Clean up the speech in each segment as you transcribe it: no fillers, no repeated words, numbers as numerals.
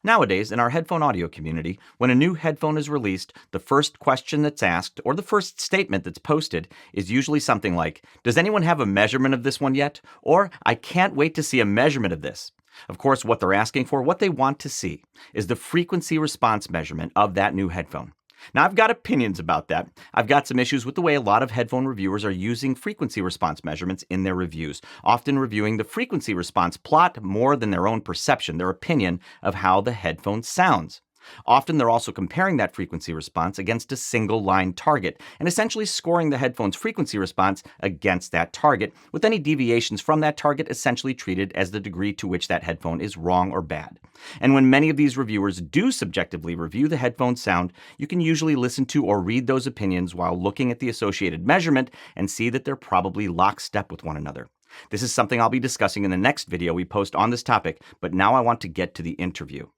Nowadays, in our headphone audio community, when a new headphone is released, the first question that's asked, or the first statement that's posted, is usually something like, "Does anyone have a measurement of this one yet?" Or, "I can't wait to see a measurement of this." Of course, what they're asking for, what they want to see, is the frequency response measurement of that new headphone. Now, I've got opinions about that. I've got some issues with the way a lot of headphone reviewers are using frequency response measurements in their reviews, often reviewing the frequency response plot more than their own perception, their opinion of how the headphone sounds. Often they're also comparing that frequency response against a single line target and essentially scoring the headphone's frequency response against that target, with any deviations from that target essentially treated as the degree to which that headphone is wrong or bad. And when many of these reviewers do subjectively review the headphone sound, you can usually listen to or read those opinions while looking at the associated measurement and see that they're probably lockstep with one another. This is something I'll be discussing in the next video we post on this topic, but now I want to get to the interview.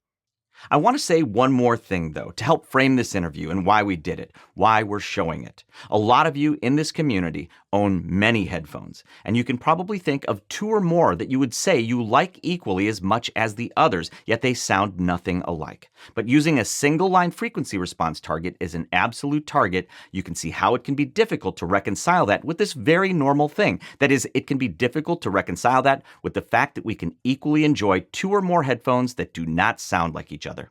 I want to say one more thing, though, to help frame this interview and why we did it, why we're showing it. A lot of you in this community own many headphones, and you can probably think of 2 or more that you would say you like equally as much as the others, yet they sound nothing alike. But using a single line frequency response target as an absolute target, you can see how it can be difficult to reconcile that with this very normal thing. That is, it can be difficult to reconcile that with the fact that we can equally enjoy 2 or more headphones that do not sound like each other.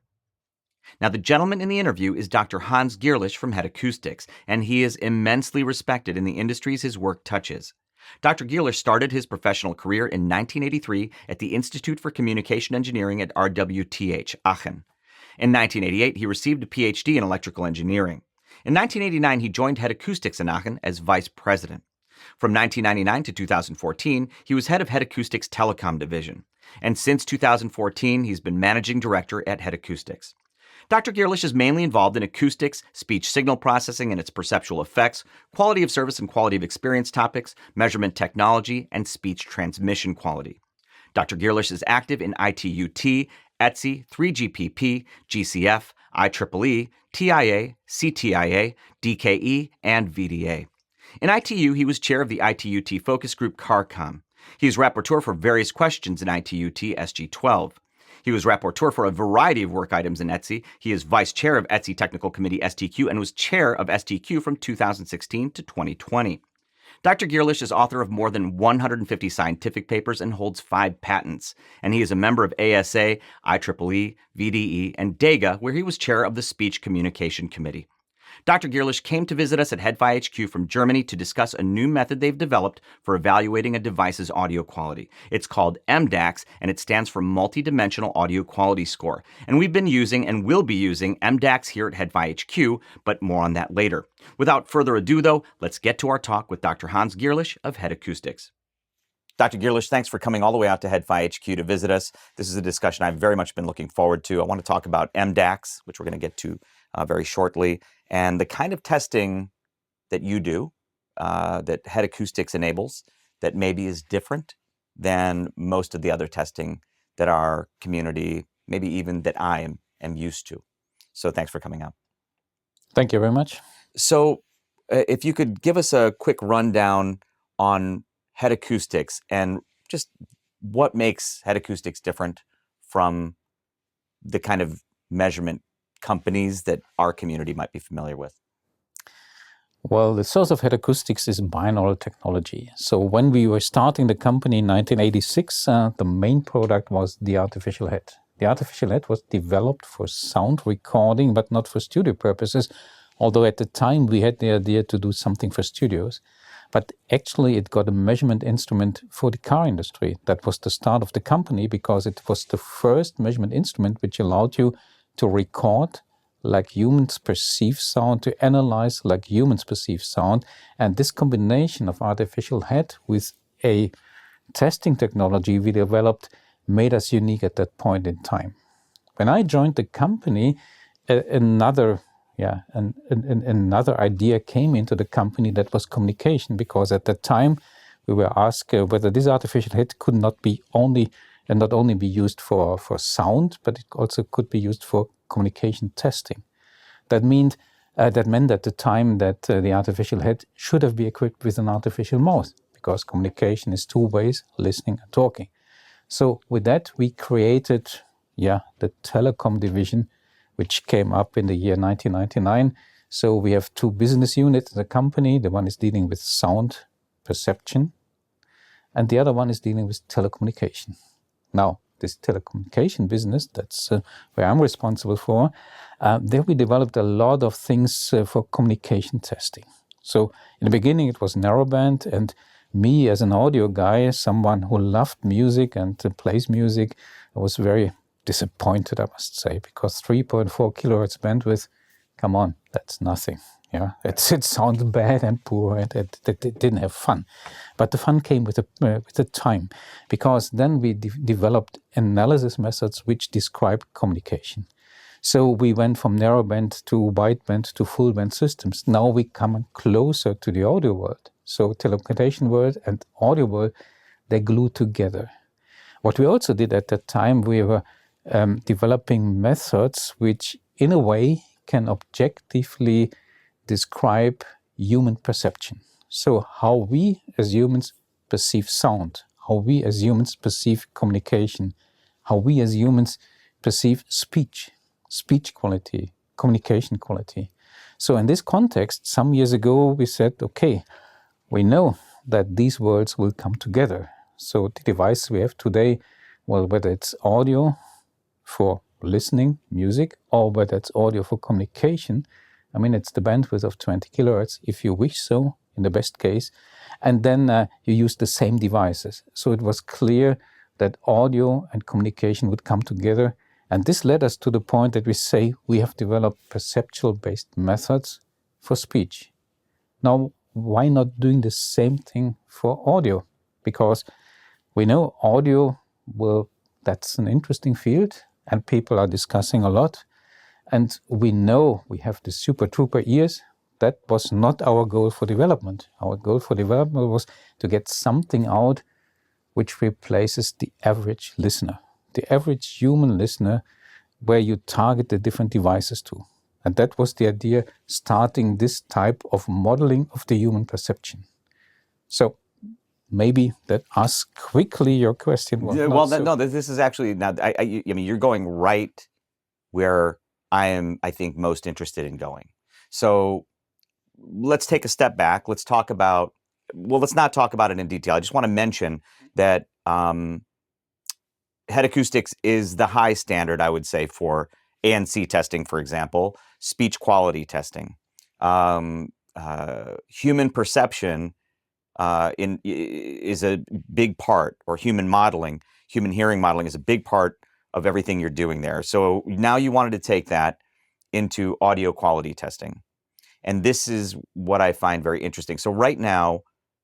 Now, the gentleman in the interview is Dr. Hans Gierlich from Head Acoustics, and he is immensely respected in the industries his work touches. Dr. Gierlich started his professional career in 1983 at the Institute for Communication Engineering at RWTH, Aachen. In 1988, he received a PhD in electrical engineering. In 1989, he joined Head Acoustics in Aachen as vice president. From 1999 to 2014, he was head of Head Acoustics' telecom division. And since 2014, he's been managing director at Head Acoustics. Dr. Gierlich is mainly involved in acoustics, speech signal processing and its perceptual effects, quality of service and quality of experience topics, measurement technology, and speech transmission quality. Dr. Gierlich is active in ITUT, ETSI, 3GPP, GCF, IEEE, TIA, CTIA, DKE, and VDA. In ITU, he was chair of the ITUT focus group CARCOM. He is rapporteur for various questions in ITUT SG12. He was rapporteur for a variety of work items in ETSI. He is vice chair of ETSI Technical Committee STQ and was chair of STQ from 2016 to 2020. Dr. Gierlich is author of more than 150 scientific papers and holds 5 patents. And he is a member of ASA, IEEE, VDE, and DEGA, where he was chair of the Speech Communication Committee. Dr. Gierlich came to visit us at HeadFi HQ from Germany to discuss a new method they've developed for evaluating a device's audio quality. It's called MDAQS, and it stands for Multidimensional Audio Quality Score. And we've been using and will be using MDAQS here at HeadFi HQ, but more on that later. Without further ado, though, let's get to our talk with Dr. Hans Gierlich of Head Acoustics. Dr. Gierlich, thanks for coming all the way out to HeadFi HQ to visit us. This is a discussion I've very much been looking forward to. I want to talk about MDAQS, which we're going to get to very shortly, and the kind of testing that you do, that Head Acoustics enables, that maybe is different than most of the other testing that our community, maybe even that I am used to. So thanks for coming out. Thank you very much. So if you could give us a quick rundown on Head Acoustics and just what makes Head Acoustics different from the kind of measurement companies that our community might be familiar with. Well, the source of Head Acoustics is binaural technology. So when we were starting the company in 1986, the main product was the artificial head. The artificial head was developed for sound recording, but not for studio purposes, although at the time we had the idea to do something for studios. But actually it got a measurement instrument for the car industry. That was the start of the company because it was the first measurement instrument which allowed you to record like humans perceive sound, to analyze like humans perceive sound. And this combination of artificial head with a testing technology we developed made us unique at that point in time. When I joined the company, another idea came into the company, that was communication, because at that time we were asked whether this artificial head could not only be used for sound, but it also could be used for communication testing. That meant at the time that the artificial head should have been equipped with an artificial mouth, because communication is 2 ways, listening and talking. So with that, we created Yeah, the telecom division, which came up in the year 1999. So we have two business units in the company. The one is dealing with sound perception, and the other one is dealing with telecommunication. Now, this telecommunication business, that's where I'm responsible for, there we developed a lot of things for communication testing. So in the beginning it was narrowband, and me as an audio guy, someone who loved music and plays music, I was very disappointed, I must say, because 3.4 kilohertz bandwidth, come on, that's nothing. Yeah, it sounds bad and poor, and it didn't have fun. But the fun came with the time, because then we developed analysis methods which describe communication. So we went from narrowband to wideband to full band systems. Now we come closer to the audio world. So telecommunication world and audio world, they glue together. What we also did at that time, we were developing methods which in a way can objectively describe human perception. So how we as humans perceive sound, how we as humans perceive communication, how we as humans perceive speech quality, communication quality. So in this context, some years ago, we said, okay, we know that these worlds will come together. So the device we have today, well, whether it's audio for listening, music, or whether it's audio for communication, I mean, it's the bandwidth of 20 kilohertz, if you wish so, in the best case. And then you use the same devices. So it was clear that audio and communication would come together. And this led us to the point that we say we have developed perceptual-based methods for speech. Now, why not doing the same thing for audio? Because we know audio, well, that's an interesting field, and people are discussing a lot. And we know we have the super trooper ears. That was not our goal for development. Our goal for development was to get something out which replaces the average listener, the average human listener, where you target the different devices to. And that was the idea, starting this type of modeling of the human perception. So maybe that asks quickly your question. This is actually, now, I mean, you're going right where I think, most interested in going. So let's take a step back. Let's talk about, well, let's not talk about it in detail. I just want to mention that head acoustics is the high standard, I would say, for ANC testing, for example, speech quality testing. Human perception is a big part, or human modeling, human hearing modeling is a big part of everything you're doing there. So now you wanted to take that into audio quality testing. And this is what I find very interesting. So right now,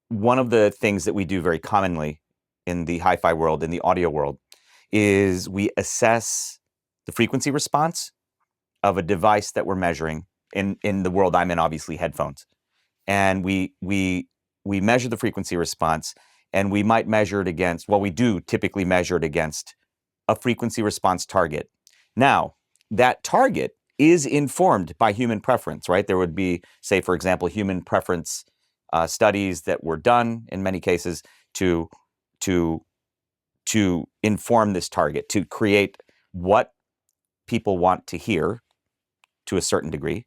one of the things that we do very commonly in the hi-fi world, in the audio world, is we assess the frequency response of a device that we're measuring. In the world I'm in, obviously, headphones. And we measure the frequency response, and we might measure it against, well, we do typically measure it against a frequency response target. Now, that target is informed by human preference, right? There would be, say, for example, human preference studies that were done in many cases to inform this target, to create what people want to hear to a certain degree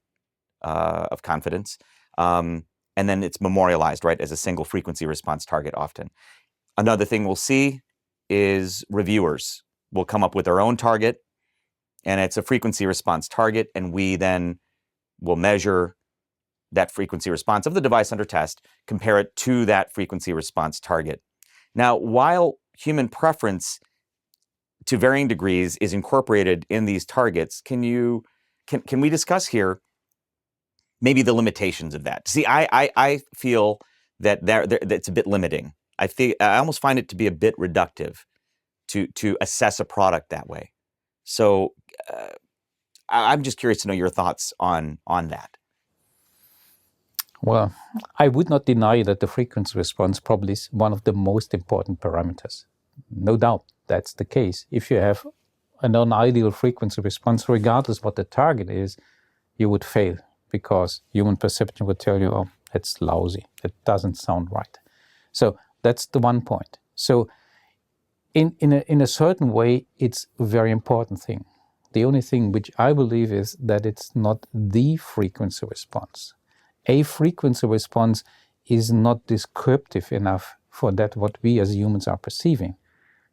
of confidence. And then it's memorialized, right, as a single frequency response target often. Another thing we'll see is reviewers will come up with their own target, and it's a frequency response target, and we then will measure that frequency response of the device under test, compare it to that frequency response target. Now, while human preference to varying degrees is incorporated in these targets, can we discuss here maybe the limitations of that? See, I feel that that's a bit limiting. I almost find it to be a bit reductive to assess a product that way. So I'm just curious to know your thoughts on that. Well, I would not deny that the frequency response probably is one of the most important parameters. No doubt that's the case. If you have a non-ideal frequency response, regardless what the target is, you would fail, because human perception would tell you, oh, it's lousy, it doesn't sound right. So that's the one point. So in a certain way, it's a very important thing. The only thing which I believe is that it's not the frequency response. A frequency response is not descriptive enough for that what we as humans are perceiving.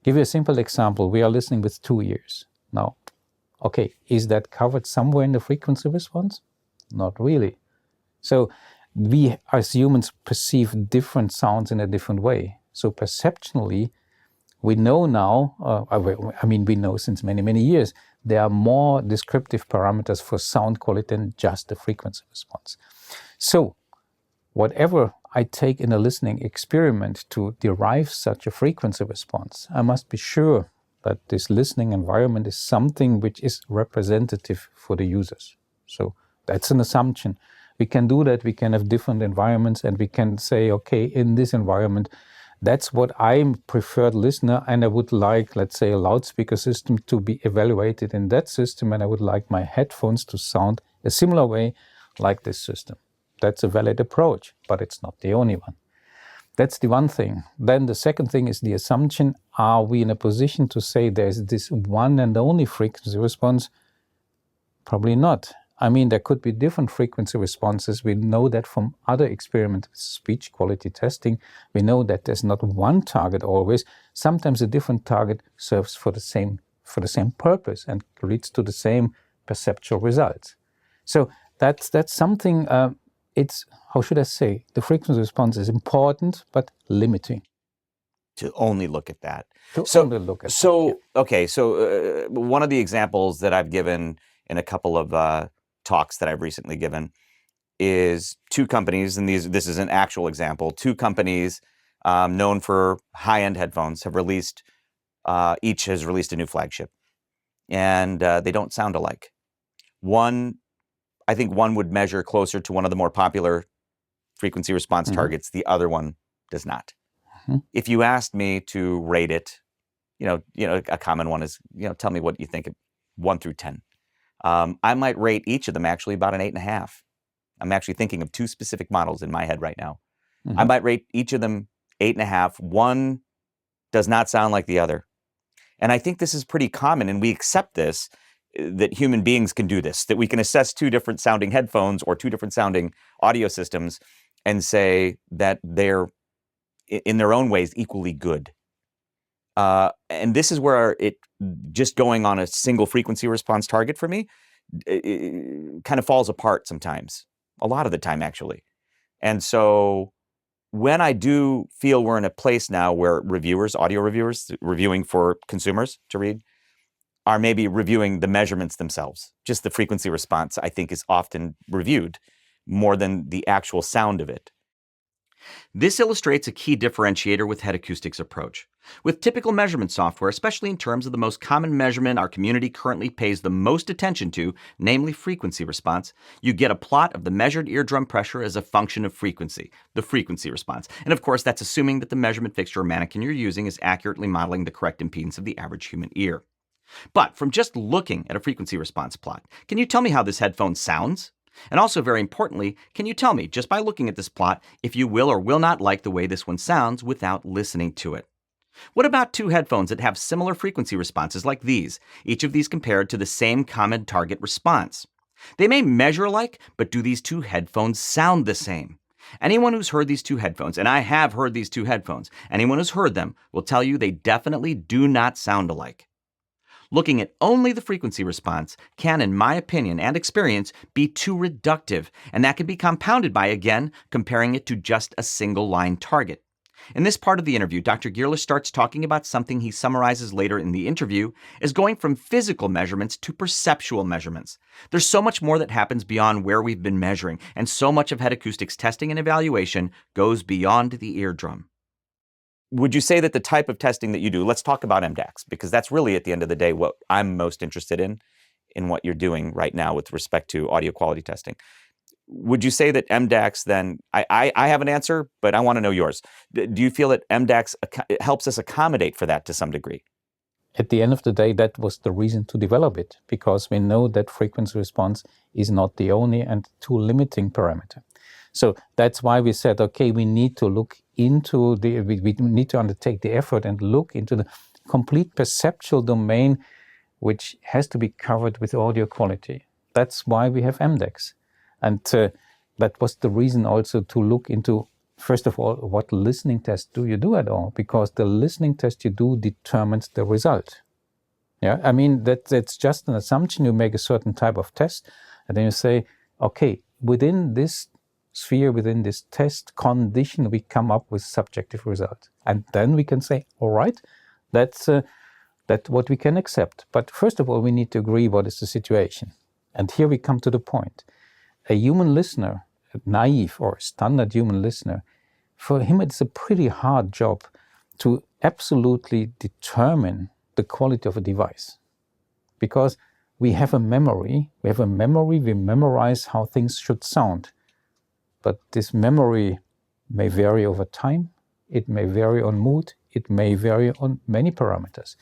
Give you a simple example. We are listening with 2 ears. Now, okay, is that covered somewhere in the frequency response? Not really. So we as humans perceive different sounds in a different way. So perceptually, we know now, we know since many, many years, there are more descriptive parameters for sound quality than just the frequency response. So whatever I take in a listening experiment to derive such a frequency response, I must be sure that this listening environment is something which is representative for the users. So that's an assumption. We can do that, we can have different environments, and we can say, okay, in this environment, that's what I'm preferred listener, and I would like, let's say, a loudspeaker system to be evaluated in that system, and I would like my headphones to sound a similar way like this system. That's a valid approach, but it's not the only one. That's the one thing. Then the second thing is the assumption, are we in a position to say there's this one and only frequency response? Probably not. I mean, there could be different frequency responses. We know that from other experiments with speech quality testing. We know that there's not one target always. Sometimes a different target serves for the same purpose and leads to the same perceptual results. So that's something, it's, how should I say, the frequency response is important, but limiting. To only look at that. Only look at that, yeah. Okay, so one of the examples that I've given in a couple of talks that I've recently given is two companies, and this is an actual example, two companies known for high-end headphones have released, each has released a new flagship, and they don't sound alike. I think one would measure closer to one of the more popular frequency response targets. The other one does not. If you asked me to rate it, a common one is, tell me what you think, 1 through 10. I might rate each of them actually about an 8.5. I'm actually thinking of two specific models in my head right now. I might rate each of them 8.5. One does not sound like the other. And I think this is pretty common, and we accept this, that human beings can do this, that we can assess two different sounding headphones or two different sounding audio systems and say that they're, in their own ways, equally good. And this is where it, just going on a single frequency response target for me, it kind of falls apart sometimes, a lot of the time actually. And so when I do feel we're in a place now where reviewers, audio reviewers, reviewing for consumers to read, are maybe reviewing the measurements themselves. Just the frequency response, I think, is often reviewed more than the actual sound of it. This illustrates a key differentiator with Head Acoustics' approach. With typical measurement software, especially in terms of the most common measurement our community currently pays the most attention to, namely frequency response, you get a plot of the measured eardrum pressure as a function of frequency, the frequency response. And of course, that's assuming that the measurement fixture or mannequin you're using is accurately modeling the correct impedance of the average human ear. But from just looking at a frequency response plot, can you tell me how this headphone sounds? And also, very importantly, can you tell me, just by looking at this plot, if you will or will not like the way this one sounds without listening to it? What about two headphones that have similar frequency responses like these, each of these compared to the same common target response? They may measure alike, but do these two headphones sound the same? Anyone who's heard these two headphones, and I have heard these two headphones, anyone who's heard them will tell you they definitely do not sound alike. Looking at only the frequency response can, in my opinion and experience, be too reductive, and that can be compounded by, again, comparing it to just a single line target. In this part of the interview, Dr. Gierlich starts talking about something he summarizes later in the interview as going from physical measurements to perceptual measurements. There's so much more that happens beyond where we've been measuring, and so much of Head Acoustics testing and evaluation goes beyond the eardrum. Would you say that the type of testing that you do, let's talk about MDAQS, because that's really at the end of the day what I'm most interested in what you're doing right now with respect to audio quality testing. Would you say that MDAQS then, I have an answer, but I want to know yours. Do you feel that MDAQS helps us accommodate for that to some degree? At the end of the day, that was the reason to develop it, because we know that frequency response is not the only and too limiting parameter. So that's why we said, okay, we need to look into we need to undertake the effort and look into the complete perceptual domain, which has to be covered with audio quality. That's why we have MDAQS. And that was the reason also to look into, first of all, what listening test do you do at all? Because the listening test you do determines the result. Yeah, I mean, that's just an assumption. You make a certain type of test, and then you say, okay, within this sphere, within this test condition, we come up with subjective result. And then we can say, all right, that's what we can accept. But first of all, we need to agree what is the situation. And here we come to the point. A human listener, a naive or standard human listener, for him it's a pretty hard job to absolutely determine the quality of a device. Because we have a memory, we memorize how things should sound. But this memory may vary over time, it may vary on mood, it may vary on many parameters.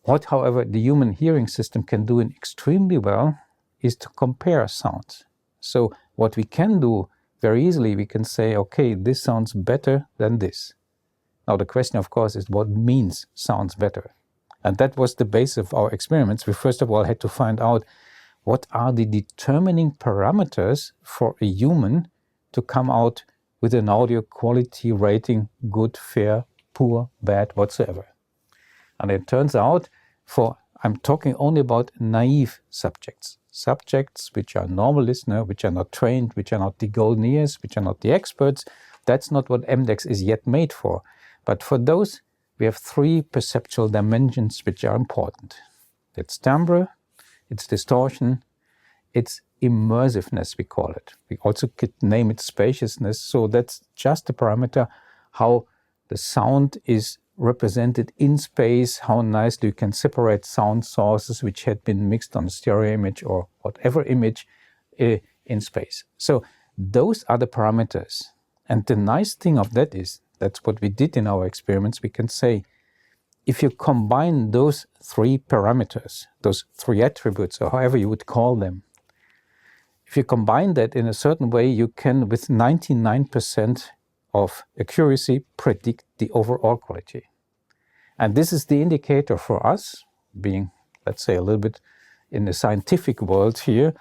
What, however, the human hearing system can do extremely well is to compare sounds. So what we can do very easily, we can say, okay, this sounds better than this. Now the question, of course, is what means sounds better? And that was the base of our experiments. We first of all had to find out what are the determining parameters for a human to come out with an audio quality rating, good, fair, poor, bad, whatsoever. And it turns out, I'm talking only about naive subjects. Subjects which are normal listener, which are not trained, which are not the golden ears, which are not the experts. That's not what MDAQS is yet made for. But for those, we have three perceptual dimensions which are important. It's timbre, it's distortion, it's immersiveness, we call it. We also could name it spaciousness. So that's just a parameter how the sound is represented in space, how nicely you can separate sound sources which had been mixed on a stereo image or whatever image in space. So those are the parameters. And the nice thing of that is, that's what we did in our experiments, we can say, if you combine those three parameters, those three attributes, or however you would call them, if you combine that in a certain way, you can, with 99% of accuracy, predict the overall quality. And this is the indicator for us, being, let's say, a little bit in the scientific world here.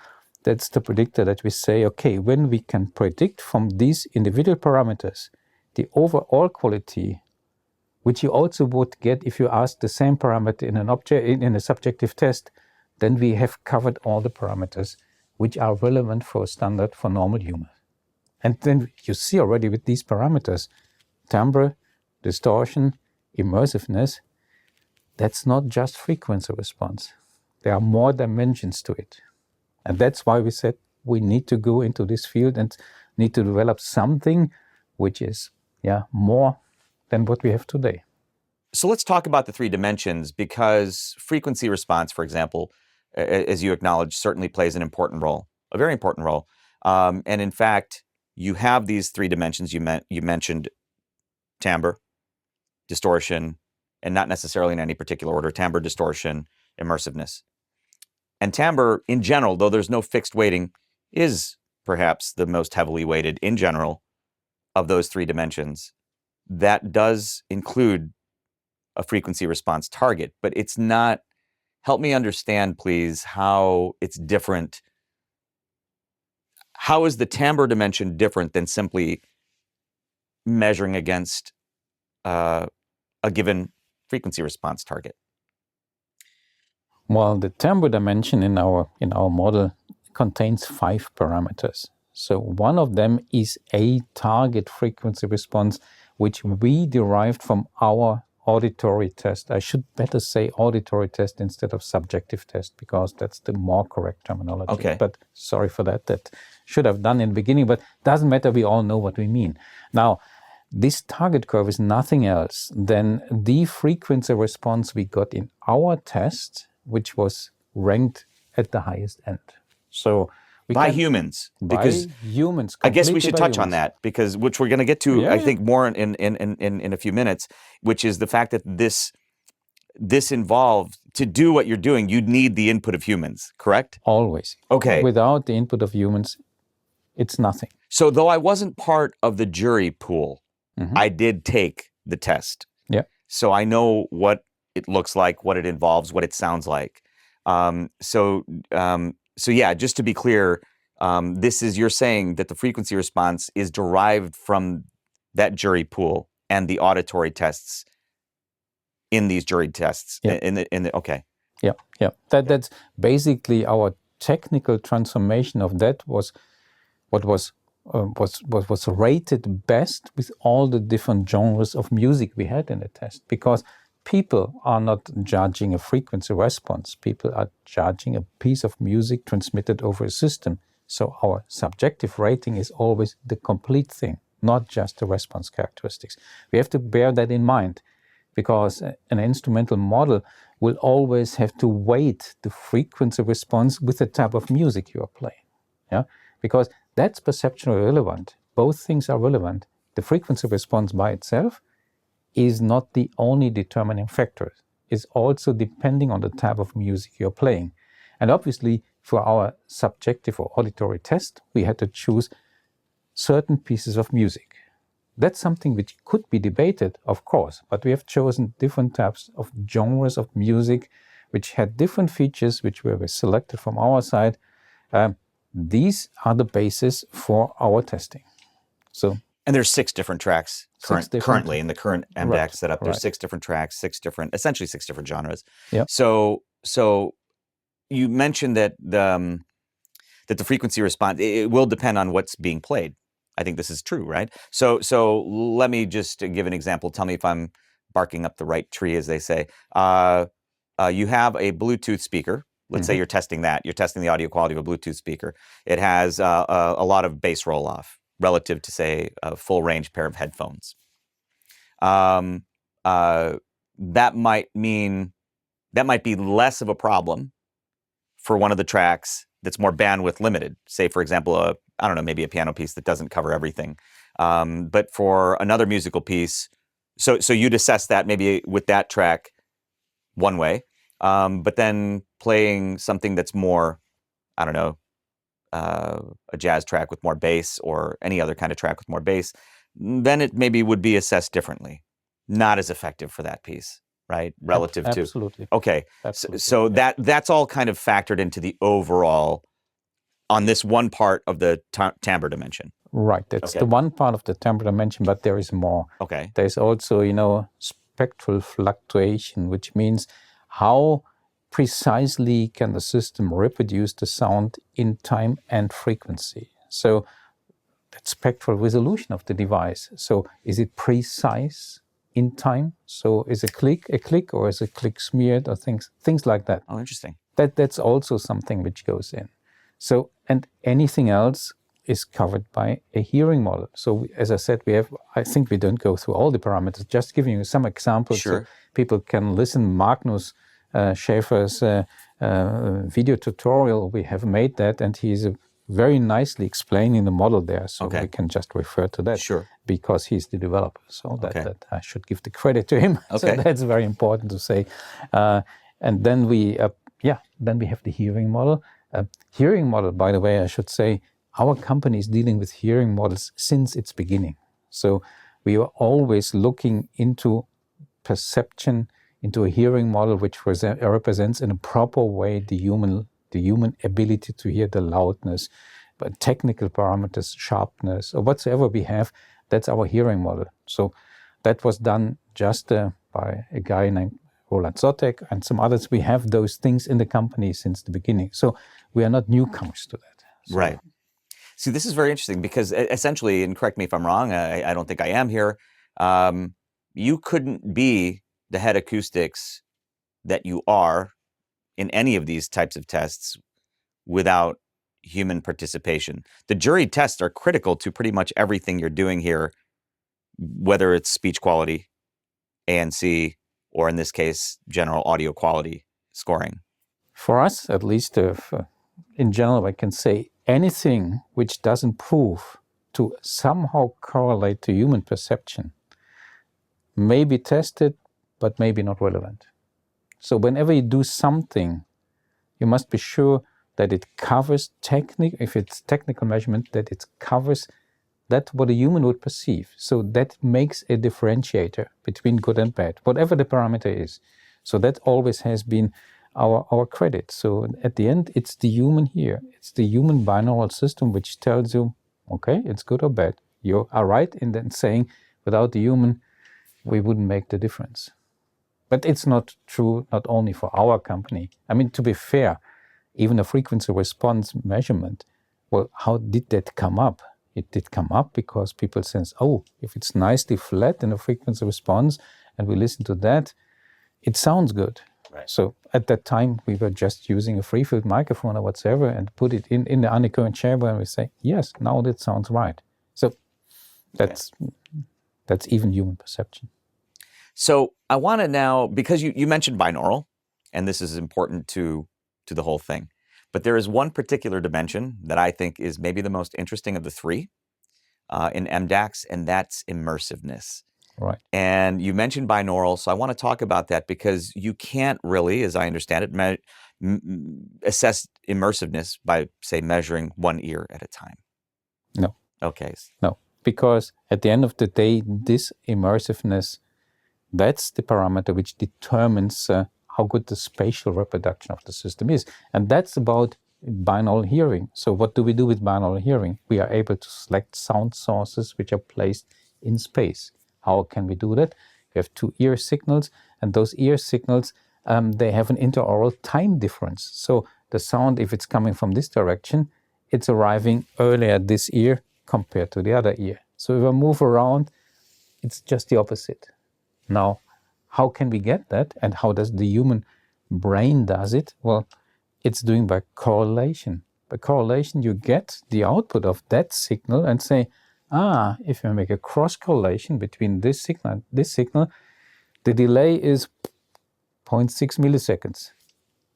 That's the predictor that we say, okay, when we can predict from these individual parameters the overall quality, which you also would get if you ask the same parameter in a subjective test, then we have covered all the parameters which are relevant for a standard for normal humans. And then you see already with these parameters, timbre, distortion, immersiveness, that's not just frequency response. There are more dimensions to it. And that's why we said we need to go into this field and need to develop something which is more than what we have today. So let's talk about the three dimensions, because frequency response, for example, as you acknowledge, certainly plays an important role, a very important role. And in fact, you have these three dimensions. You mentioned timbre, distortion, and not necessarily in any particular order, timbre, distortion, immersiveness. And timbre, in general, though there's no fixed weighting, is perhaps the most heavily weighted in general of those three dimensions. That does include a frequency response target, but it's not. Help me understand, please, how it's different. How is the timbre dimension different than simply measuring against a given frequency response target? Well, the timbre dimension in our model contains 5 parameters. So one of them is a target frequency response, which we derived from our auditory test. I should better say auditory test instead of subjective test, because that's the more correct terminology. Okay. But sorry for that. That should have done in the beginning, but doesn't matter. We all know what we mean. Now, this target curve is nothing else than the frequency response we got in our test, which was ranked at the highest end. So by humans, because humans. I guess we should touch on that, because which we're going to get to, I think, more in a few minutes, which is the fact that this involved, to do what you're doing, you'd need the input of humans, correct? Always. Okay. Without the input of humans, it's nothing. So though I wasn't part of the jury pool, I did take the test. Yeah. So I know what it looks like, what it involves, what it sounds like. So yeah, just to be clear, you're saying that the frequency response is derived from that jury pool and the auditory tests in these jury tests. Yeah. Okay. Yeah. That's basically our technical transformation of that was what was rated best with all the different genres of music we had in the test, because people are not judging a frequency response. People are judging a piece of music transmitted over a system. So our subjective rating is always the complete thing, not just the response characteristics. We have to bear that in mind, because an instrumental model will always have to weight the frequency response with the type of music you are playing. Yeah, because that's perceptually relevant. Both things are relevant. The frequency response by itself is not the only determining factor. It's also depending on the type of music you're playing. And obviously, for our subjective or auditory test, we had to choose certain pieces of music. That's something which could be debated, of course, but we have chosen different types of genres of music which had different features which were selected from our side. These are the basis for our testing. And there's 6 different tracks currently in the current MDAQS setup. There's 6 different tracks, essentially six different genres. Yep. So you mentioned that the frequency response, it will depend on what's being played. I think this is true, right? So let me just give an example. Tell me if I'm barking up the right tree, as they say. You have a Bluetooth speaker. Let's say you're testing that. You're testing the audio quality of a Bluetooth speaker. It has a lot of bass roll-off relative to, say, a full-range pair of headphones. That might be less of a problem for one of the tracks that's more bandwidth limited. Say, for example, maybe a piano piece that doesn't cover everything. But for another musical piece, so you'd assess that maybe with that track one way, but then playing something that's more, a jazz track with more bass or any other kind of track with more bass, then it maybe would be assessed differently. Not as effective for that piece, right? Relative to... Absolutely. Okay. Absolutely. So that's all kind of factored into the overall on this one part of the timbre dimension. Right. That's the one part of the timbre dimension, but there is more. Okay. There's also, spectral fluctuation, which means how precisely can the system reproduce the sound in time and frequency. So that spectral resolution of the device. So is it precise in time? So is a click, or is a click smeared, or things like that. Oh, interesting. That's also something which goes in. So, and anything else is covered by a hearing model. So as I said, I think we don't go through all the parameters, just giving you some examples. Sure. So people can listen. Magnus, Schäfer's video tutorial, we have made that, and he's very nicely explaining the model there. So we can just refer to that. Sure. Because he's the developer. So that I should give the credit to him. Okay. So that's very important to say. And then we have the hearing model. Hearing model, by the way, I should say, our company is dealing with hearing models since its beginning. So we are always looking into perception, into a hearing model which represents in a proper way the human ability to hear, the loudness, but technical parameters, sharpness, or whatsoever we have. That's our hearing model. So that was done just by a guy named Roland Zotek and some others. We have those things in the company since the beginning. So we are not newcomers to that. So, right. See, this is very interesting because essentially, and correct me if I'm wrong, I don't think I am here, you couldn't be the head acoustics that you are in any of these types of tests without human participation. The jury tests are critical to pretty much everything you're doing here, whether it's speech quality, ANC, or in this case, general audio quality scoring. For us, at least, in general, I can say anything which doesn't prove to somehow correlate to human perception may be tested, but may be not relevant. So whenever you do something, you must be sure that it covers if it's technical measurement, that it covers That's what a human would perceive. So that makes a differentiator between good and bad, whatever the parameter is. So that always has been our credit. So at the end, it's the human here. It's the human binaural system which tells you, okay, it's good or bad. You are right in then saying, without the human, we wouldn't make the difference. But it's not true not only for our company. I mean, to be fair, even a frequency response measurement, well, how did that come up? It did come up because people sense, oh, if it's nicely flat in a frequency response and we listen to that, it sounds good. Right. So at that time, we were just using a free field microphone or whatsoever and put it in the undercurrent chamber and we say, yes, now that sounds right. So that's even human perception. So I want to now, because you mentioned binaural, and this is important to the whole thing, but there is one particular dimension that I think is maybe the most interesting of the three in MDAQS, and that's immersiveness. Right. And you mentioned binaural, so I want to talk about that because you can't really, as I understand it, assess immersiveness by, say, measuring one ear at a time. No. Okay. No, because at the end of the day, this immersiveness, that's the parameter which determines how good the spatial reproduction of the system is. And that's about binaural hearing. So what do we do with binaural hearing? We are able to select sound sources which are placed in space. How can we do that? We have two ear signals, and those ear signals, they have an interaural time difference. So the sound, if it's coming from this direction, it's arriving earlier this ear compared to the other ear. So if I move around, it's just the opposite. Now, how can we get that, and how does the human brain does it? Well, it's doing by correlation. By correlation, you get the output of that signal and say, if you make a cross correlation between this signal and this signal, the delay is 0.6 milliseconds,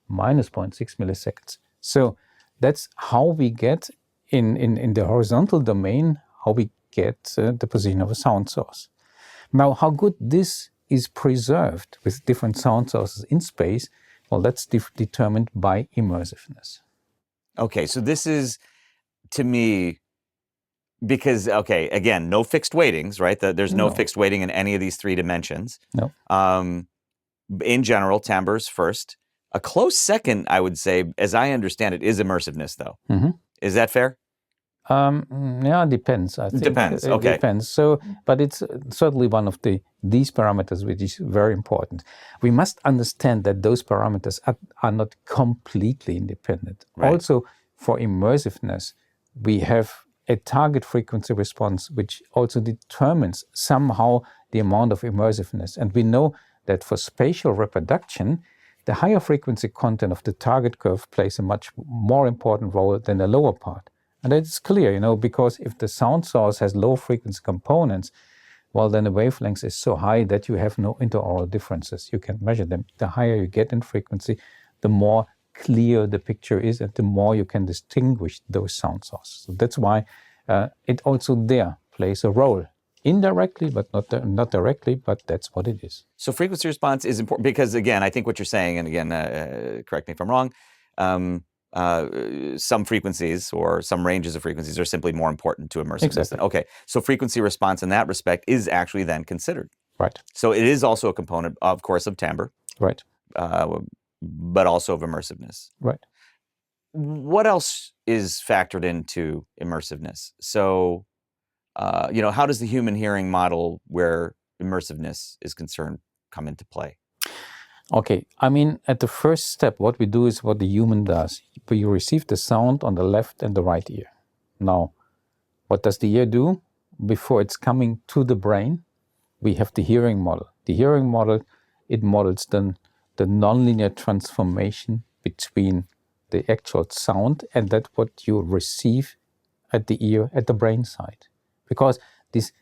minus 0.6 milliseconds. So that's how we get in the horizontal domain, how we get the position of a sound source. Now, how good this is preserved with different sound sources in space, well, that's determined by immersiveness. Okay, so this is, to me, because, okay, again, no fixed weightings, right? There's no fixed weighting in any of these three dimensions. No. In general, timbres first. A close second, I would say, as I understand it, is immersiveness, though. Mm-hmm. Is that fair? Yeah, it depends. I think depends. It okay. depends. So, but it's certainly one of these parameters which is very important. We must understand that those parameters are not completely independent. Right. Also, for immersiveness, we have a target frequency response which also determines somehow the amount of immersiveness. And we know that for spatial reproduction, the higher frequency content of the target curve plays a much more important role than the lower part. And it's clear, because if the sound source has low frequency components, well, then the wavelength is so high that you have no interaural differences. You can measure them. The higher you get in frequency, the more clear the picture is and the more you can distinguish those sound sources. So that's why it also there plays a role. Indirectly, but not directly, but that's what it is. So frequency response is important because, again, I think what you're saying, and again, correct me if I'm wrong, some frequencies or some ranges of frequencies are simply more important to immersiveness. Exactly. Okay, so frequency response in that respect is actually then considered. Right. So it is also a component, of course, of timbre. Right. But also of immersiveness. Right. What else is factored into immersiveness? So, how does the human hearing model where immersiveness is concerned come into play? Okay, I mean, at the first step, what we do is what the human does. We receive the sound on the left and the right ear. Now, what does the ear do? Before it's coming to the brain, we have the hearing model. The hearing model, it models the nonlinear transformation between the actual sound and that what you receive at the ear, at the brain side. Because this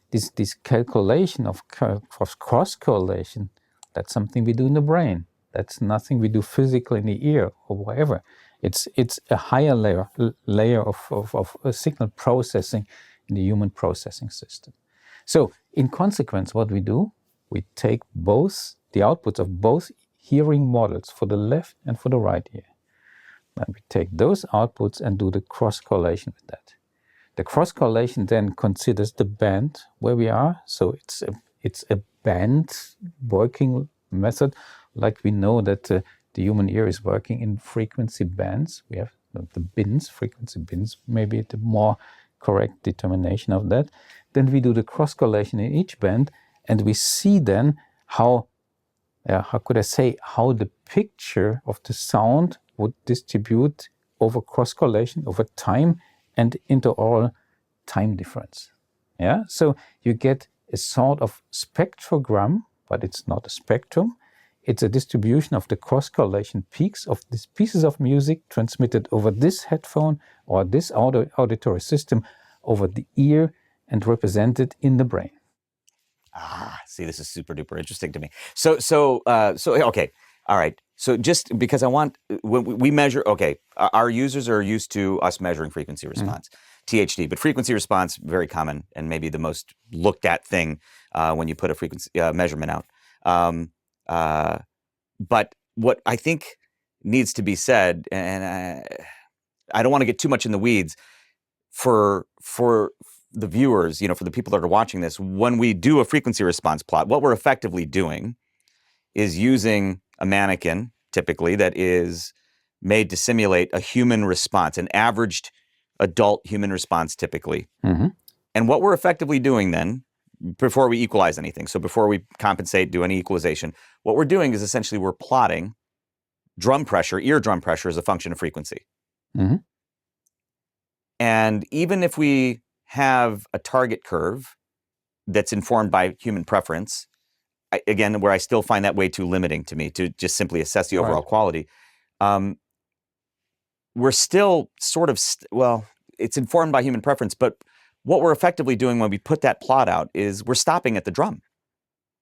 calculation of cross-correlation, that's something we do in the brain. That's nothing we do physically in the ear or whatever. It's a higher layer of signal processing in the human processing system. So in consequence, what we do, we take both the outputs of both hearing models for the left and for the right ear. And we take those outputs and do the cross-correlation with that. The cross correlation then considers the band where we are. So it's a band working method, like we know that the human ear is working in frequency bands. We have the bins, frequency bins, maybe the more correct determination of that. Then we do the cross correlation in each band, and we see then how could I say, how the picture of the sound would distribute over cross correlation over time and interoral time difference. Yeah, so you get a sort of spectrogram, but it's not a spectrum. It's a distribution of the cross correlation peaks of these pieces of music transmitted over this headphone or this auditory system over the ear and represented in the brain. See, this is super duper interesting to me. So okay, all right. So just because I want, when we measure, okay, our users are used to us measuring frequency response, THD, but frequency response, very common and maybe the most looked at thing when you put a frequency measurement out. But what I think needs to be said, and I don't want to get too much in the weeds, for the viewers, for the people that are watching this, when we do a frequency response plot, what we're effectively doing is using a mannequin, typically, that is made to simulate a human response, an averaged adult human response, typically. Mm-hmm. And what we're effectively doing then, before we equalize anything, so before we compensate, do any equalization, what we're doing is essentially we're plotting drum pressure, eardrum pressure, as a function of frequency. Mm-hmm. And even if we have a target curve that's informed by human preference, again, where I still find that way too limiting to me to just simply assess the overall quality, we're still sort of, it's informed by human preference, but what we're effectively doing when we put that plot out is we're stopping at the drum,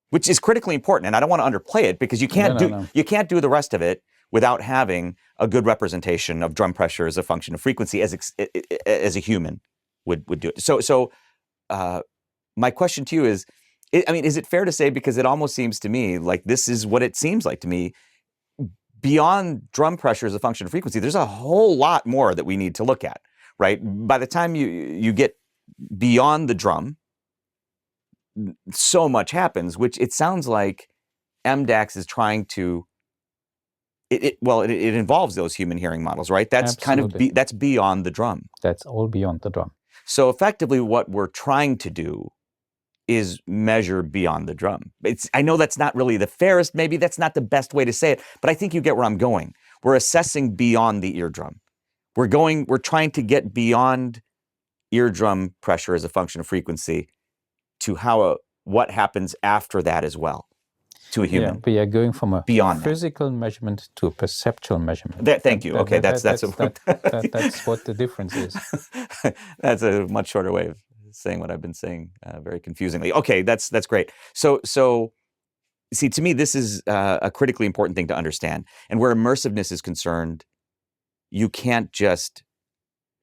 which is critically important. And I don't want to underplay it, because you can't you can't do the rest of it without having a good representation of drum pressure as a function of frequency, as a human would do it. So my question to you is, is it fair to say, because it almost seems to me like this is what it seems like to me, beyond drum pressure as a function of frequency, there's a whole lot more that we need to look at, right? By the time you get beyond the drum, so much happens, which it sounds like MDAQS is trying to, it involves those human hearing models, right? That's Absolutely. that's beyond the drum. That's all beyond the drum. So effectively what we're trying to do is measure beyond the drum. I know that's not really the fairest, maybe that's not the best way to say it, but I think you get where I'm going. We're assessing beyond the eardrum. We're trying to get beyond eardrum pressure as a function of frequency to what happens after that as well to a human. Yeah, we are going from a beyond physical measurement to a perceptual measurement. Thank you. Okay, that's that's what the difference is. That's a much shorter way of saying what I've been saying very confusingly. Okay, that's great. So see, to me, this is a critically important thing to understand. And where immersiveness is concerned, you can't just,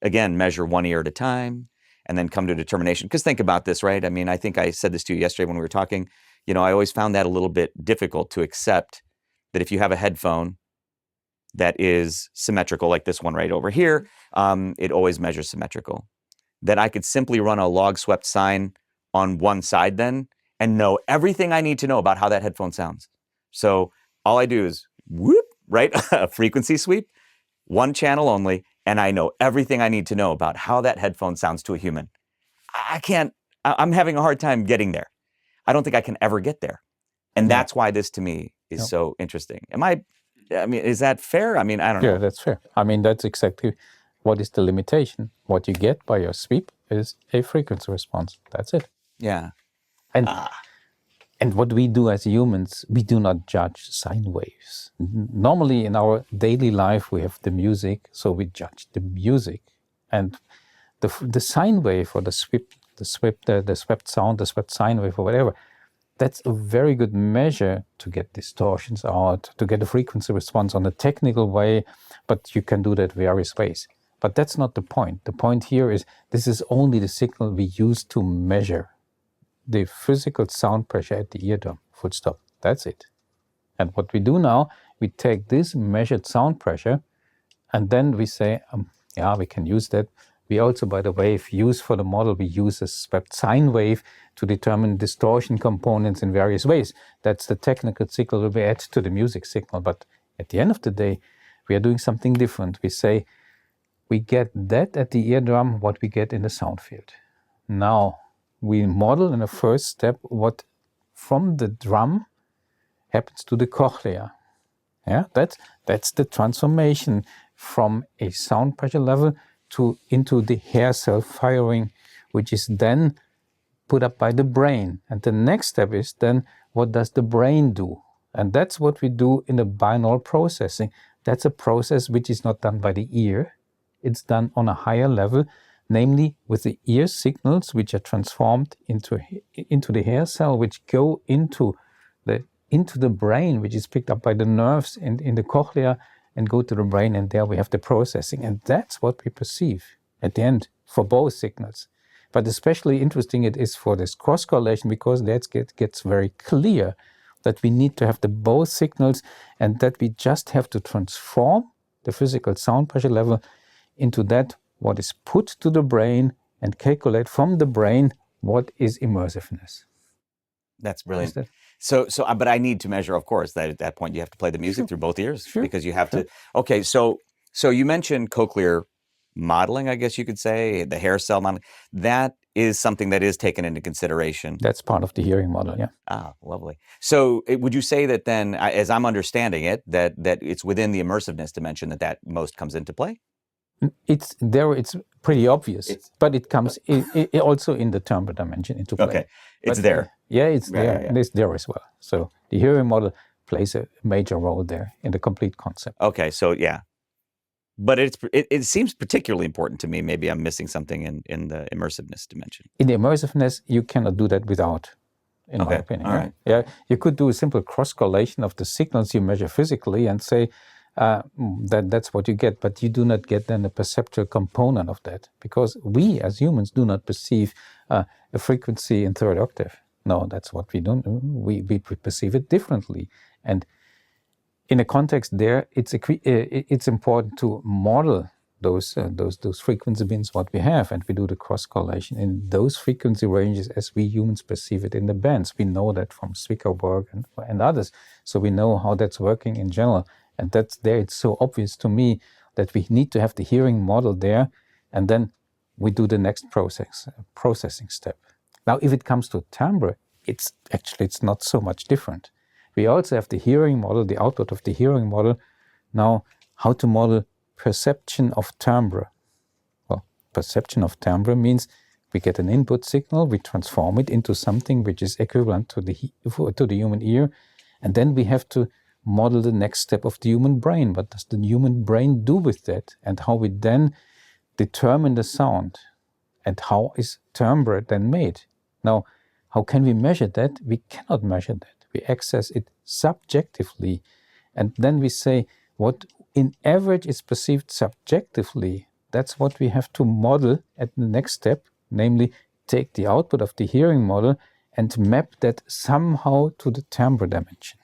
again, measure one ear at a time and then come to a determination. Because think about this, right? I think I said this to you yesterday when we were talking. I always found that a little bit difficult to accept, that if you have a headphone that is symmetrical, like this one right over here, it always measures symmetrical. That I could simply run a log swept sine on one side then and know everything I need to know about how that headphone sounds. So all I do is whoop, right? A frequency sweep, one channel only, and I know everything I need to know about how that headphone sounds to a human. I'm having a hard time getting there. I don't think I can ever get there. And that's why this to me is so interesting. Is that fair? I don't know. Yeah, that's fair. That's exactly what is the limitation. What you get by your sweep is a frequency response. That's it. Yeah. And what we do as humans, we do not judge sine waves. Normally in our daily life, we have the music, so we judge the music. And the sine wave or the swept sound, the swept sine wave or whatever, that's a very good measure to get distortions out, to get a frequency response on a technical way, but you can do that various ways. But that's not the point. The point here is this is only the signal we use to measure the physical sound pressure at the eardrum, full stop. That's it. And what we do now, we take this measured sound pressure and then we say, we can use that, We also, by the way, use for the model, we use a swept sine wave to determine distortion components in various ways. That's the technical signal we add to the music signal. But at the end of the day, we are doing something different. We say we get that at the eardrum, what we get in the sound field. Now, we model in the first step what from the drum happens to the cochlea. Yeah, that's the transformation from a sound pressure level into the hair cell firing, which is then put up by the brain. And the next step is then, what does the brain do? And that's what we do in the binaural processing. That's a process which is not done by the ear. It's done on a higher level, namely with the ear signals, which are transformed into the hair cell, which go into the brain, which is picked up by the nerves in the cochlea and go to the brain, and there we have the processing. And that's what we perceive at the end for both signals. But especially interesting it is for this cross-correlation, because that gets very clear that we need to have the both signals, and that we just have to transform the physical sound pressure level into that what is put to the brain and calculate from the brain what is immersiveness. That's brilliant. But I need to measure, of course, that at that point you have to play the music through both ears, because you have to. Okay, so you mentioned cochlear modeling, I guess you could say, the hair cell modeling. That is something that is taken into consideration. That's part of the hearing model, yeah. Ah, lovely. So would you say that then, as I'm understanding it, that it's within the immersiveness dimension that most comes into play? It's pretty obvious, but it comes also in the timbre dimension into play. Okay, it's there. It's there. Yeah. It's there as well. So the hearing model plays a major role there in the complete concept. Okay, so yeah. But it seems particularly important to me. Maybe I'm missing something in the immersiveness dimension. In the immersiveness, you cannot do that without, in my opinion. All right. Yeah, you could do a simple cross-correlation of the signals you measure physically and say that's what you get, but you do not get then a perceptual component of that, because we as humans do not perceive a frequency in third octave. No, that's what we don't. We perceive it differently, and in a context there, it's important to model those frequency bins what we have, and we do the cross correlation in those frequency ranges as we humans perceive it in the bands. We know that from Schäfer and others, so we know how that's working in general, and that's there. It's so obvious to me that we need to have the hearing model there, and then we do the next processing step. Now, if it comes to timbre, it's not so much different. We also have the hearing model, the output of the hearing model. Now, how to model perception of timbre? Well, perception of timbre means we get an input signal, we transform it into something which is equivalent to the human ear, and then we have to model the next step of the human brain. What does the human brain do with that? And how we then determine the sound, and how is timbre then made? Now, how can we measure that? We cannot measure that. We access it subjectively, and then we say what in average is perceived subjectively. That's what we have to model at the next step, namely take the output of the hearing model and map that somehow to the timbre dimension.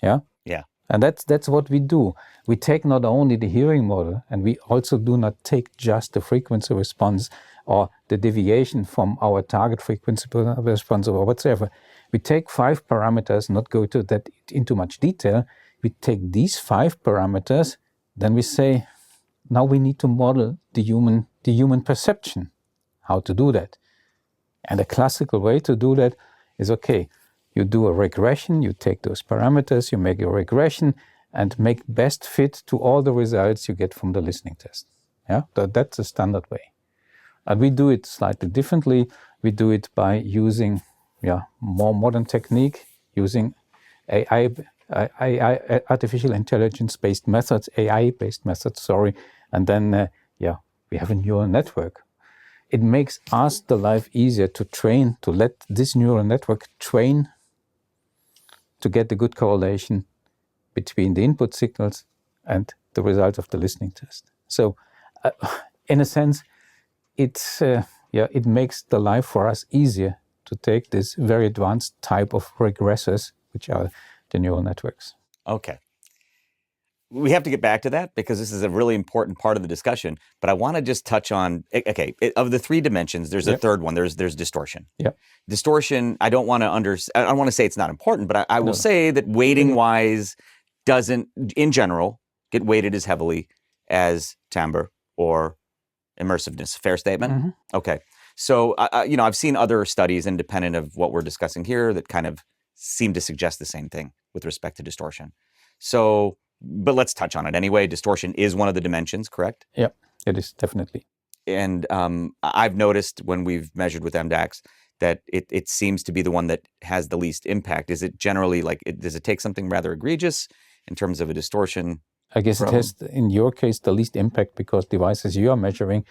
Yeah? Yeah. And that's what we do. We take not only the hearing model, and we also do not take just the frequency response or the deviation from our target frequency response or whatsoever. We take 5 parameters, not go into much detail. We take these 5 parameters, then we say, now we need to model the human perception. How to do that? And a classical way to do that is, okay, you do a regression, you take those parameters, you make a regression, and make best fit to all the results you get from the listening test. Yeah, that's a standard way. And we do it slightly differently. We do it by using more modern technique, using AI, artificial intelligence-based methods, AI-based methods, and then we have a neural network. It makes us the life easier to train, to let this neural network train to get the good correlation between the input signals and the results of the listening test. So, in a sense, it makes the life for us easier to take this very advanced type of regressors, which are the neural networks. Okay. we have to get back to that because this is a really important part of the discussion. But I want to just touch on, okay, of the three dimensions, there's a third one. There's distortion. Yeah. Distortion, I don't want to say it's not important, but I will say that weighting-wise doesn't, in general, get weighted as heavily as timbre or immersiveness. Fair statement? Mm-hmm. Okay. So, I've seen other studies independent of what we're discussing here that kind of seem to suggest the same thing with respect to distortion. So, but let's touch on it anyway. Distortion is one of the dimensions, correct? Yeah, it is definitely. And I've noticed when we've measured with MDAQS that it seems to be the one that has the least impact. Is it generally does it take something rather egregious in terms of a distortion? I guess it has, in your case, the least impact because devices you are measuring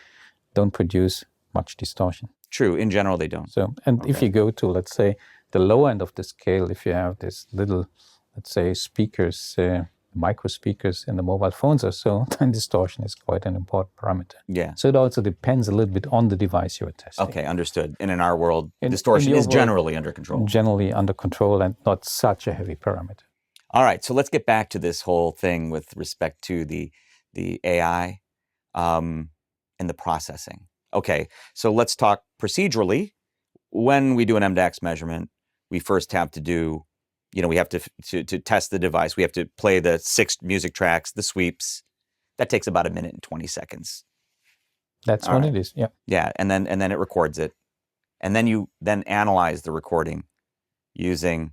don't produce much distortion. True. In general, they don't. So, and if you go to, let's say, the lower end of the scale, if you have this little, let's say, speakers, micro speakers in the mobile phones or so, then distortion is quite an important parameter. Yeah. So it also depends a little bit on the device you're testing. Okay, understood. And in our world, distortion is generally under control. Generally under control and not such a heavy parameter. All right, so let's get back to this whole thing with respect to the AI and the processing. Okay, so let's talk procedurally. When we do an MDAQS measurement, we first have to do, we have to test the device. We have to play the 6 music tracks, the sweeps. That takes about 1 minute and 20 seconds. That's what it is, yeah. Yeah, and then it records it. And then you analyze the recording using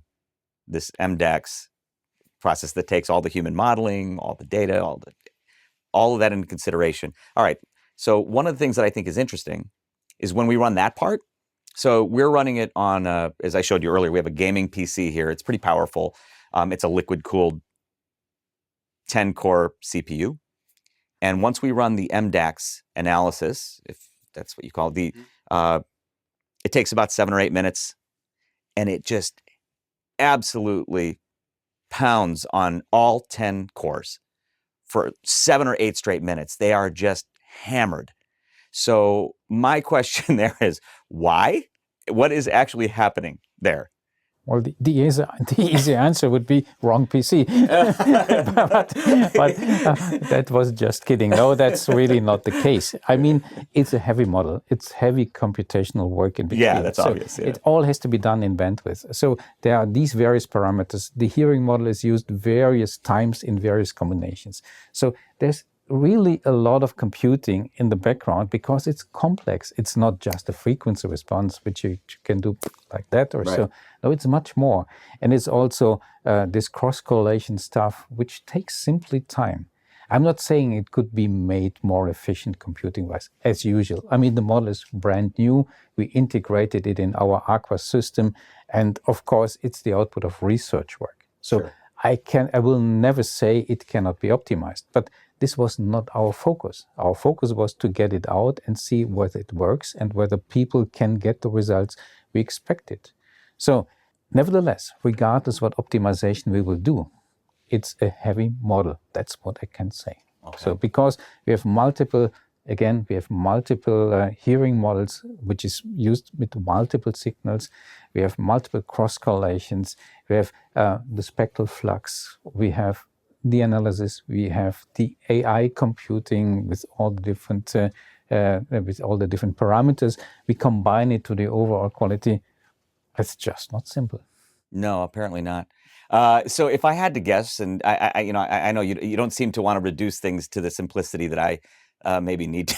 this MDAQS process that takes all the human modeling, all the data, all of that into consideration. All right, so one of the things that I think is interesting is when we run that part. So we're running it on, as I showed you earlier, we have a gaming PC here. It's pretty powerful. It's a liquid-cooled 10-core CPU. And once we run the MDAQS analysis, if that's what you call it, it takes about 7 or 8 minutes, and it just absolutely pounds on all 10 cores for 7 or 8 straight minutes. They are just hammered. So my question there is, why? What is actually happening there? Well, the easy answer would be wrong PC. but that was just kidding. No, that's really not the case. I mean, it's a heavy model. It's heavy computational work in between. Yeah, that's obvious. Yeah. It all has to be done in bandwidth. So there are these various parameters. The hearing model is used various times in various combinations. So there's really a lot of computing in the background because it's complex. It's not just a frequency response, which you can do like that or so. No, it's much more. And it's also this cross-correlation stuff, which takes simply time. I'm not saying it could be made more efficient computing-wise, as usual. I mean, the model is brand new. We integrated it in our MDAQS system. And of course, it's the output of research work. So sure. I will never say it cannot be optimized, but this was not our focus. Our focus was to get it out and see whether it works and whether people can get the results we expected. So, nevertheless, regardless what optimization we will do, it's a heavy model. That's what I can say. Okay. So, because we have multiple hearing models, which is used with multiple signals. We have multiple cross-correlations. We have the spectral flux. We have the analysis, we have the AI computing with all the different parameters. We combine it to the overall quality. It's just not simple. No, apparently not. So if I had to guess, and I know you don't seem to want to reduce things to the simplicity that I maybe need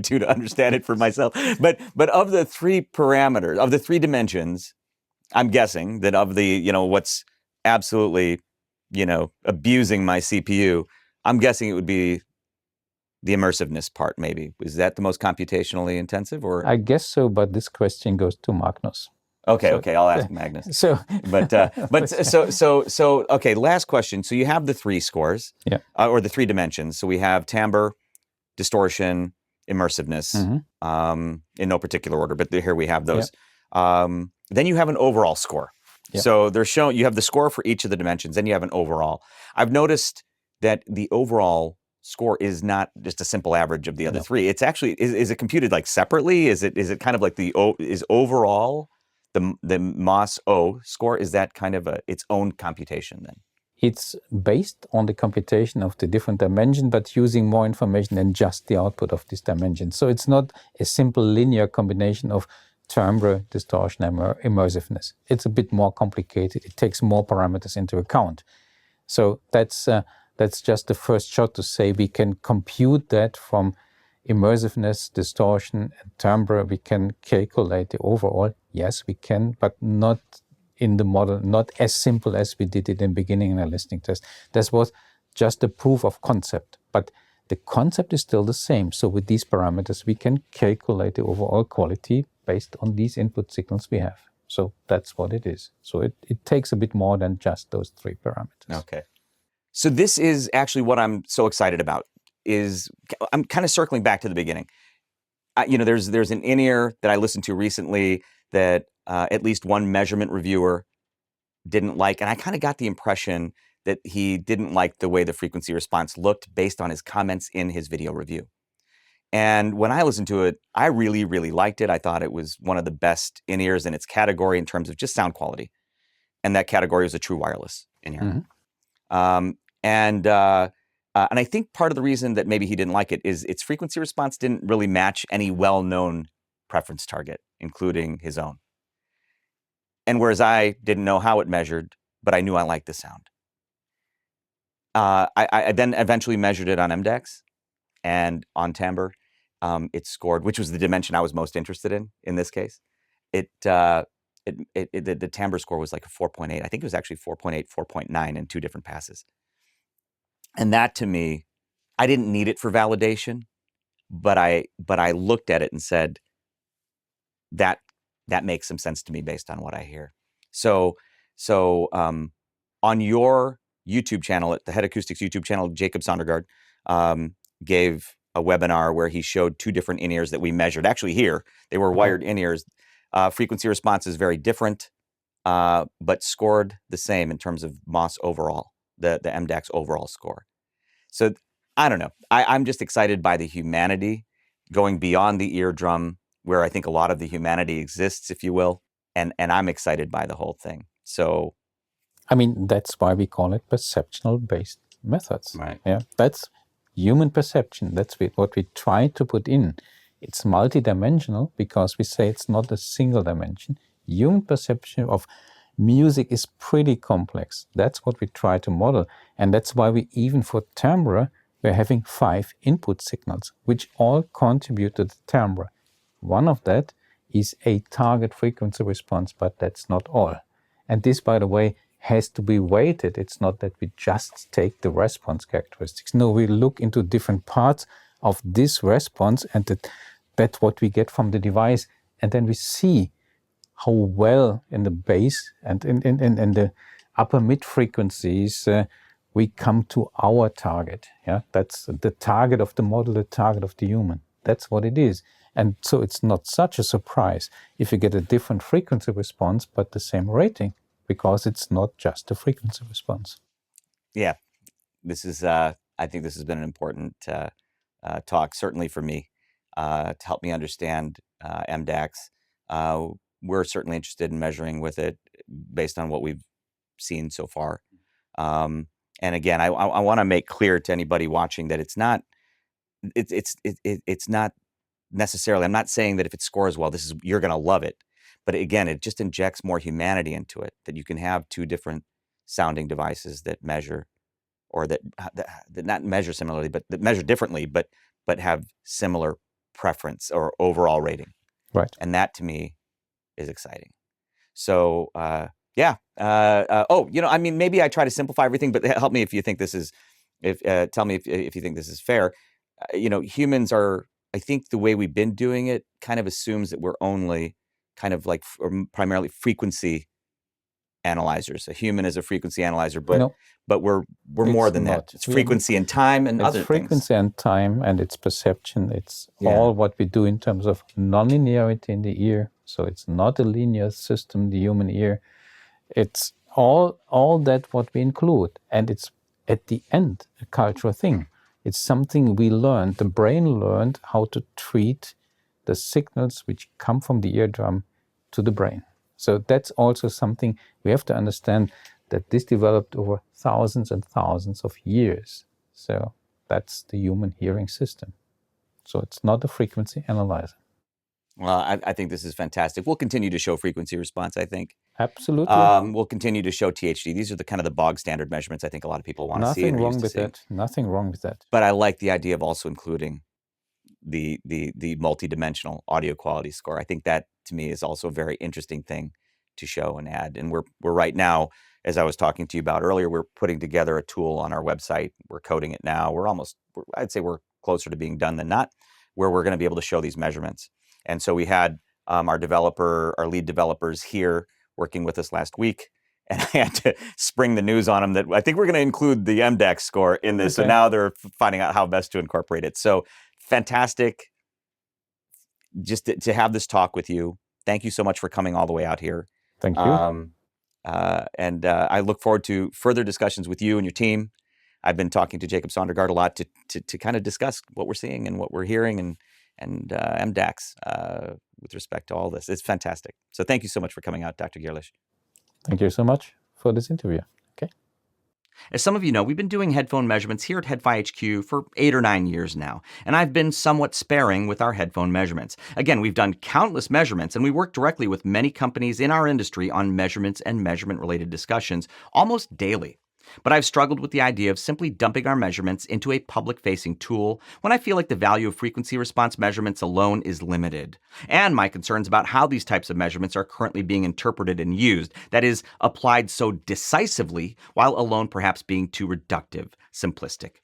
to understand it for myself. But of the 3 parameters, of the 3 dimensions, I'm guessing that of the what's absolutely abusing my CPU, I'm guessing it would be the immersiveness part, maybe. Is that the most computationally intensive, or? I guess so, but this question goes to Magnus. Okay, I'll ask Magnus. So, okay, last question. So you have the 3 scores, or the 3 dimensions. So we have timbre, distortion, immersiveness, in no particular order, but here we have those. Then you have an overall score. Yep. So they're showing you have the score for each of the dimensions, then you have an overall. I've noticed that the overall score is not just a simple average of the other 3. It's actually is it computed like separately? Is it kind of like is overall the MOS O score? Is that kind of its own computation then? It's based on the computation of the different dimension, but using more information than just the output of this dimension. So it's not a simple linear combination of timbre, distortion, and immersiveness. It's a bit more complicated. It takes more parameters into account. So that's just the first shot to say we can compute that from immersiveness, distortion, and timbre. We can calculate the overall. Yes, we can, but not in the model, not as simple as we did it in the beginning in a listening test. This was just a proof of concept, but the concept is still the same. So with these parameters, we can calculate the overall quality based on these input signals we have. So that's what it is. So it takes a bit more than just those 3 parameters. Okay. So this is actually what I'm so excited about. I'm kind of circling back to the beginning. There's an in-ear that I listened to recently that at least one measurement reviewer didn't like, and I kind of got the impression that he didn't like the way the frequency response looked based on his comments in his video review. And when I listened to it, I really, really liked it. I thought it was one of the best in-ears in its category in terms of just sound quality. And that category was a true wireless in-ear. Mm-hmm. And I think part of the reason that maybe he didn't like it is its frequency response didn't really match any well-known preference target, including his own. And whereas I didn't know how it measured, but I knew I liked the sound. I then eventually measured it on MDAQS and on timbre. It scored, which was the dimension I was most interested in this case. The timbre score was like a 4.8. I think it was actually 4.8, 4.9 in 2 different passes. And that to me, I didn't need it for validation, but I looked at it and said, that makes some sense to me based on what I hear. So on your YouTube channel, at the Head Acoustics YouTube channel, Jacob Soendergaard gave a webinar where he showed 2 different in-ears that we measured. Actually here, they were wired in-ears. Frequency response is very different, but scored the same in terms of MOS overall, the MDAQS overall score. So I don't know. I'm just excited by the humanity going beyond the eardrum, where I think a lot of the humanity exists, if you will, and I'm excited by the whole thing. So, I mean, that's why we call it perceptual-based methods. Right. Yeah, that's human perception. That's what we try to put in. It's multidimensional because we say it's not a single dimension. Human perception of music is pretty complex. That's what we try to model, and that's why we even for timbre we're having 5 input signals, which all contribute to the timbre. One of that is a target frequency response, but that's not all. And this, by the way, has to be weighted. It's not that we just take the response characteristics. No, we look into different parts of this response, and that's what we get from the device. And then we see how well in the bass and in the upper mid frequencies we come to our target. Yeah, that's the target of the model, the target of the human. That's what it is. And so it's not such a surprise if you get a different frequency response, but the same rating, because it's not just a frequency response. Yeah, this is, I think this has been an important talk, certainly for me, to help me understand MDAQS. We're certainly interested in measuring with it based on what we've seen so far. And again, I want to make clear to anybody watching that it's not necessarily, I'm not saying that if it scores well, you're going to love it. But again, it just injects more humanity into it, that you can have 2 different sounding devices that measure, or that not measure similarly, but that measure differently, but have similar preference or overall rating. Right. And that to me is exciting. So yeah. I mean, maybe I try to simplify everything, but help me if you think this is, tell me if you think this is fair. Humans are, I think the way we've been doing it kind of assumes that we're only kind of like primarily frequency analyzers. A human is a frequency analyzer, but we're more than that. It's frequency and time and other things. It's frequency and time, and it's perception. It's all what we do in terms of nonlinearity in the ear. So it's not a linear system, the human ear. It's all that what we include, and it's at the end a cultural thing. It's something we learned. The brain learned how to treat the signals which come from the eardrum to the brain. So that's also something we have to understand, that this developed over thousands and thousands of years. So that's the human hearing system. So it's not a frequency analyzer. Well, I think this is fantastic. We'll continue to show frequency response, I think. Absolutely. We'll continue to show THD. These are the kind of the bog standard measurements I think a lot of people want to see. Nothing wrong with that. Nothing wrong with that. But I like the idea of also including the multidimensional audio quality score. I think that to me is also a very interesting thing to show and add. And we're right now, as I was talking to you about earlier, we're putting together a tool on our website. We're coding it now. I'd say we're closer to being done than not, where we're going to be able to show these measurements. And so we had our lead developers here working with us last week, and I had to spring the news on them that I think we're going to include the MDAQS score in this. Okay. So now they're finding out how best to incorporate it. So fantastic just to have this talk with you. Thank you so much for coming all the way out here. Thank you. And I look forward to further discussions with you and your team. I've been talking to Jacob Soendergaard a lot to kind of discuss what we're seeing and what we're hearing and MDAQS with respect to all this. It's fantastic. So thank you so much for coming out, Dr. Gierlich. Thank you so much for this interview. Okay. As some of you know, we've been doing headphone measurements here at Headphone HQ for 8 or 9 years now, and I've been somewhat sparing with our headphone measurements. Again, we've done countless measurements, and we work directly with many companies in our industry on measurements and measurement-related discussions almost daily. But I've struggled with the idea of simply dumping our measurements into a public-facing tool when I feel like the value of frequency response measurements alone is limited. And my concerns about how these types of measurements are currently being interpreted and used, that is, applied so decisively while alone perhaps being too reductive, simplistic.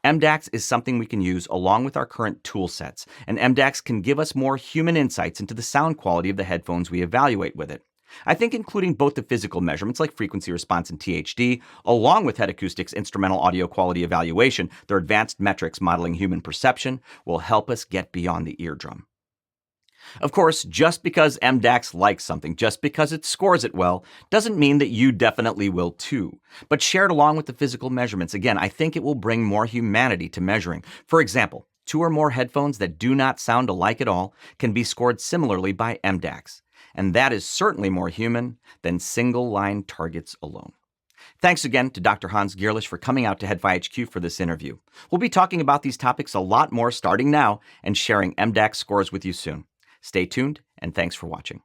MDAQS is something we can use along with our current tool sets, and MDAQS can give us more human insights into the sound quality of the headphones we evaluate with it. I think including both the physical measurements like frequency response and THD, along with Head Acoustics instrumental audio quality evaluation, their advanced metrics modeling human perception, will help us get beyond the eardrum. Of course, just because MDAQS likes something, just because it scores it well, doesn't mean that you definitely will too. But shared along with the physical measurements, again, I think it will bring more humanity to measuring. For example, 2 or more headphones that do not sound alike at all can be scored similarly by MDAQS. And that is certainly more human than single-line targets alone. Thanks again to Dr. Hans Gierlich for coming out to Headphone HQ for this interview. We'll be talking about these topics a lot more starting now and sharing MDAQS scores with you soon. Stay tuned, and thanks for watching.